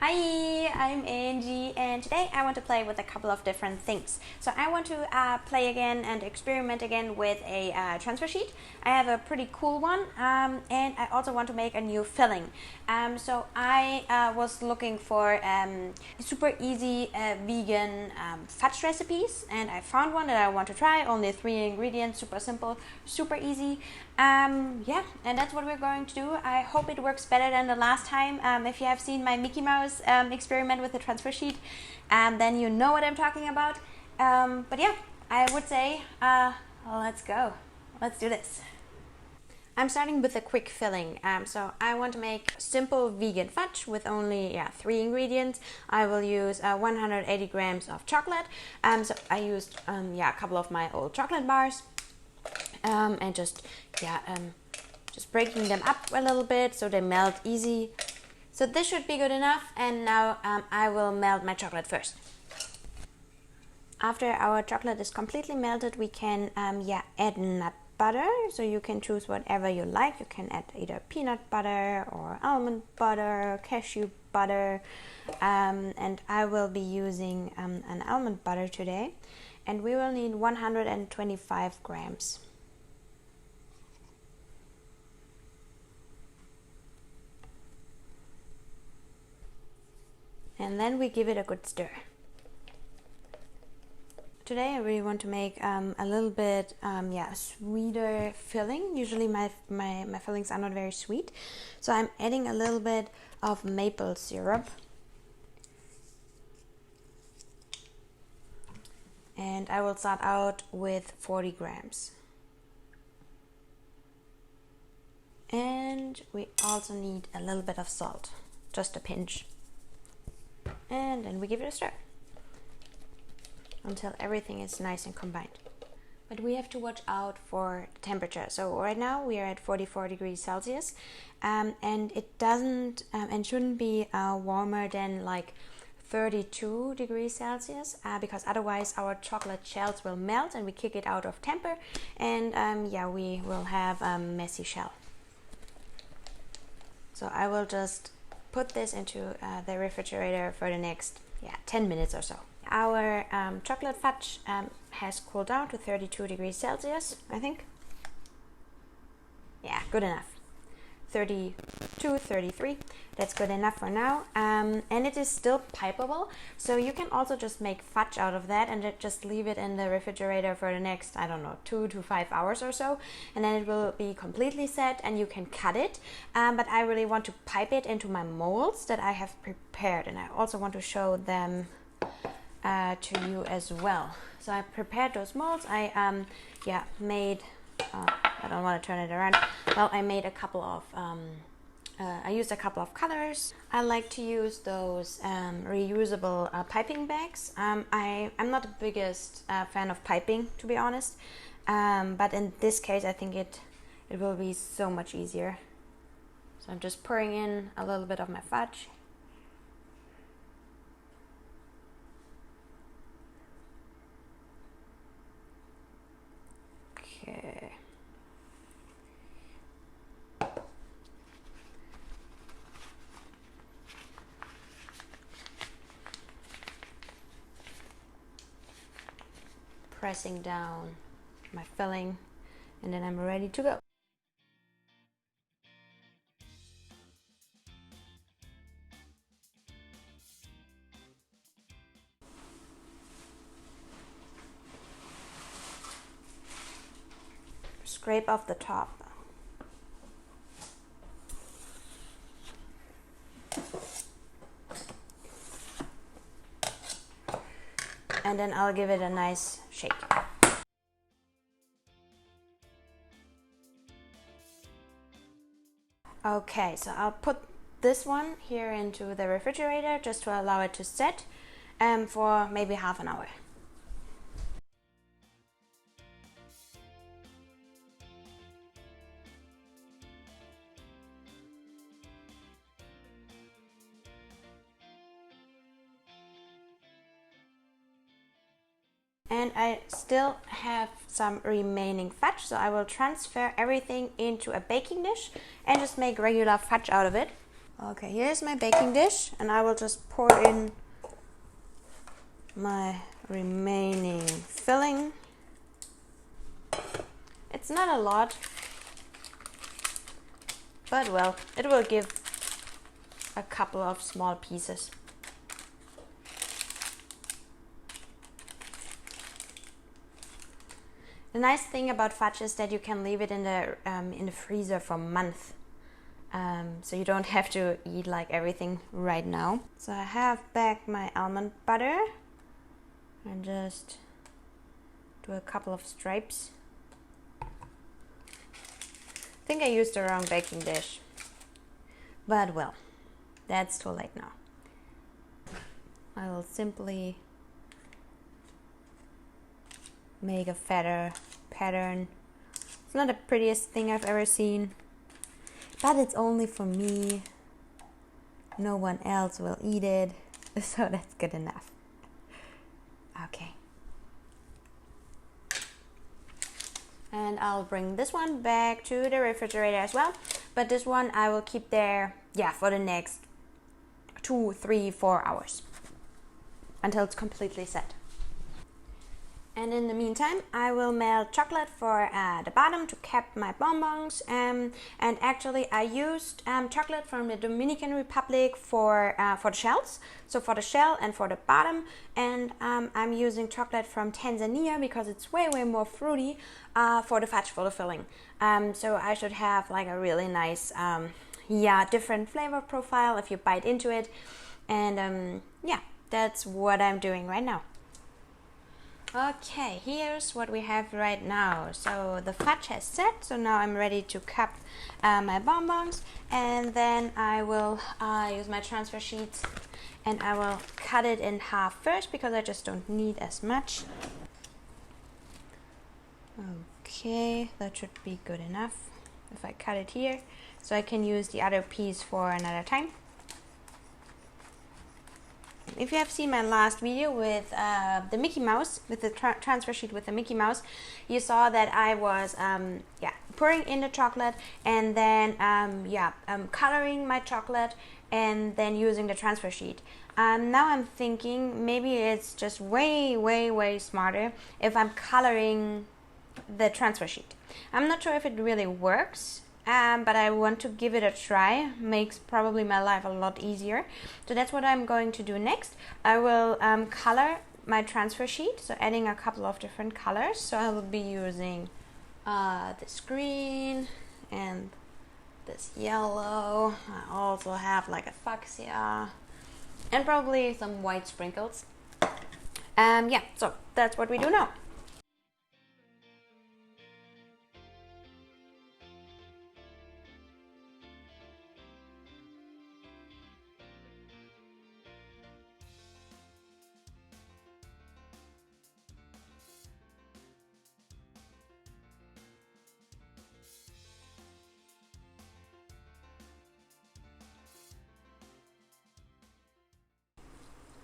Hi, I'm Angie, and today I want to play with a couple of different things. So I want to play again and experiment again with a transfer sheet. I have a pretty cool one, and I also want to make a new filling. So I was looking for super easy vegan fudge recipes, and I found one that I want to try. Only 3 ingredients, super simple, super easy. Yeah, and that's what we're going to do. I hope it works better than the last time. If you have seen my Mickey Mouse experiment with the transfer sheet, then you know what I'm talking about. But yeah, I would say let's go. Let's do this. I'm starting with a quick filling. So I want to make simple vegan fudge with only 3 ingredients. I will use 180 grams of chocolate. So I used a couple of my old chocolate bars. And just breaking them up a little bit so they melt easy. So this should be good enough, and now I will melt my chocolate first. After our chocolate is completely melted, we can add nut butter. So you can choose whatever you like. You can add either peanut butter or almond butter, cashew butter, and I will be using an almond butter today. And we will need 125 grams. And then we give it a good stir. Today I really want to make a little bit sweeter filling. Usually my fillings are not very sweet. So I'm adding a little bit of maple syrup. And I will start out with 40 grams. And we also need a little bit of salt, just a pinch. And then we give it a stir until everything is nice and combined. But we have to watch out for temperature. So right now we are at 44 degrees Celsius, and it doesn't and shouldn't be warmer than like 32 degrees Celsius, because otherwise our chocolate shells will melt and we kick it out of temper, and we will have a messy shell. So I will just put this into the refrigerator for the next 10 minutes or so. Our chocolate fudge has cooled down to 32 degrees Celsius, I think. Yeah, good enough. 32, 33, that's good enough for now, and it is still pipeable, so you can also just make fudge out of that and just leave it in the refrigerator for the next, 2 to 5 hours or so, and then it will be completely set and you can cut it, but I really want to pipe it into my molds that I have prepared, and I also want to show them to you as well. So I prepared those molds. I made I don't want to turn it around. Well, I made a couple of I used a couple of colors. I like to use those reusable piping bags. I'm not the biggest fan of piping, to be honest, but in this case I think it will be so much easier. So I'm just pouring in a little bit of my fudge. Okay. Pressing down my filling, and then I'm ready to go. Scrape off the top. And then I'll give it a nice shake. Okay, so I'll put this one here into the refrigerator just to allow it to set for maybe half an hour. And I still have some remaining fudge, so I will transfer everything into a baking dish and just make regular fudge out of it. Okay, here's my baking dish, and I will just pour in my remaining filling. It's not a lot, but well, it will give a couple of small pieces. The nice thing about fudge is that you can leave it in the freezer for months. So you don't have to eat like everything right now. So I have back my almond butter and just do a couple of stripes. I think I used the wrong baking dish, but well, that's too late now. I will simply make a fatter pattern. It's not the prettiest thing I've ever seen, but it's only for me. No one else will eat it, so that's good enough. Okay. And I'll bring this one back to the refrigerator as well, but this one I will keep there, yeah, for the next 2, 3, 4 hours until it's completely set. And in the meantime, I will melt chocolate for the bottom to cap my bonbons. And actually, I used chocolate from the Dominican Republic for the shells. So for the shell and for the bottom. And I'm using chocolate from Tanzania because it's way more fruity for the fudge, for the filling. So I should have like a really nice, different flavor profile if you bite into it. And yeah, that's what I'm doing right now. Okay, here's what we have right now. So the fudge has set, so now I'm ready to cup my bonbons, and then I will use my transfer sheet and I will cut it in half first because I just don't need as much. Okay, that should be good enough if I cut it here, so I can use the other piece for another time. If you have seen my last video with the Mickey Mouse, with the transfer sheet with the Mickey Mouse, you saw that I was pouring in the chocolate and then coloring my chocolate and then using the transfer sheet. Now I'm thinking maybe it's just way smarter if I'm coloring the transfer sheet. I'm not sure if it really works. But I want to give it a try. Makes probably my life a lot easier. So that's what I'm going to do next. I will color my transfer sheet, so adding a couple of different colors. So I will be using this green and this yellow. I also have like a fuchsia and probably some white sprinkles. So that's what we do now.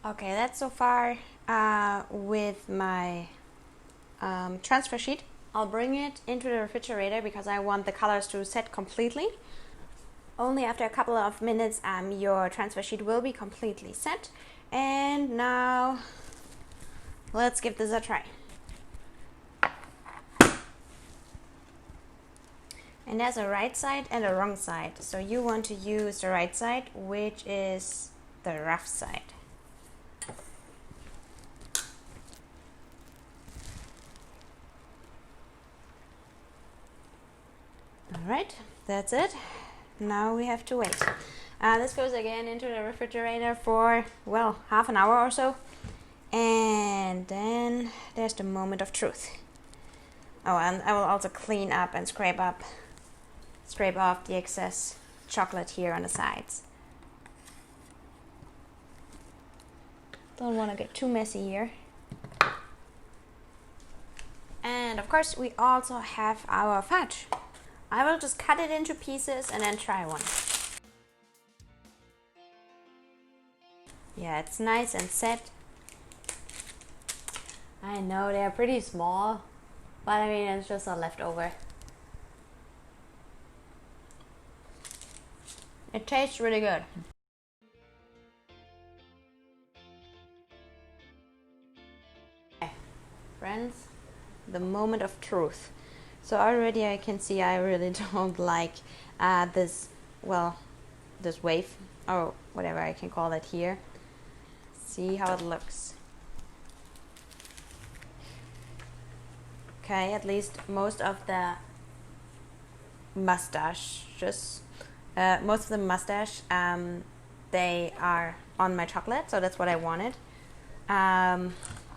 Okay, that's so far with my transfer sheet. I'll bring it into the refrigerator because I want the colors to set completely. Only after a couple of minutes your transfer sheet will be completely set. And now let's give this a try. And there's a right side and a wrong side. So you want to use the right side, which is the rough side. Alright, that's it. Now we have to wait. This goes again into the refrigerator for, well, half an hour or so. And then there's the moment of truth. Oh, and I will also clean up and scrape off the excess chocolate here on the sides. Don't want to get too messy here. And of course we also have our fudge. I will just cut it into pieces and then try one. Yeah, it's nice and set. I know they're pretty small, but I mean it's just a leftover. It tastes really good. Okay, friends, the moment of truth. So already I can see I really don't like this wave, or whatever I can call it here. See how it looks. Okay, at least most of the mustaches, they are on my chocolate, so that's what I wanted.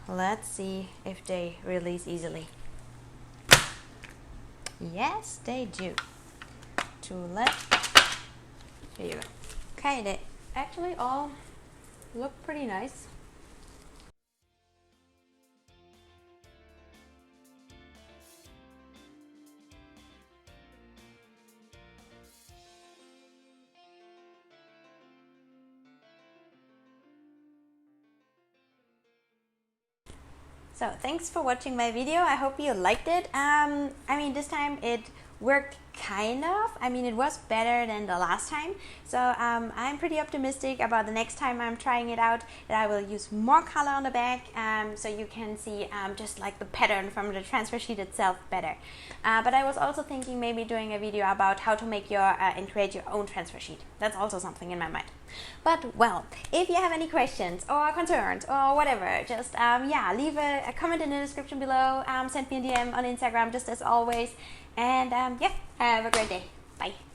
Let's see if they release easily. Yes, they do. Here you go. Okay, they actually all look pretty nice. So thanks for watching my video. I hope you liked it. I mean, this time it worked kind of. I mean, it was better than the last time. So I'm pretty optimistic about the next time I'm trying it out, that I will use more color on the back, so you can see just like the pattern from the transfer sheet itself better. But I was also thinking maybe doing a video about how to make your and create your own transfer sheet. That's also something in my mind. But well, if you have any questions or concerns or whatever, just yeah, leave a comment in the description below, send me a DM on Instagram just as always, and yeah, have a great day. Bye.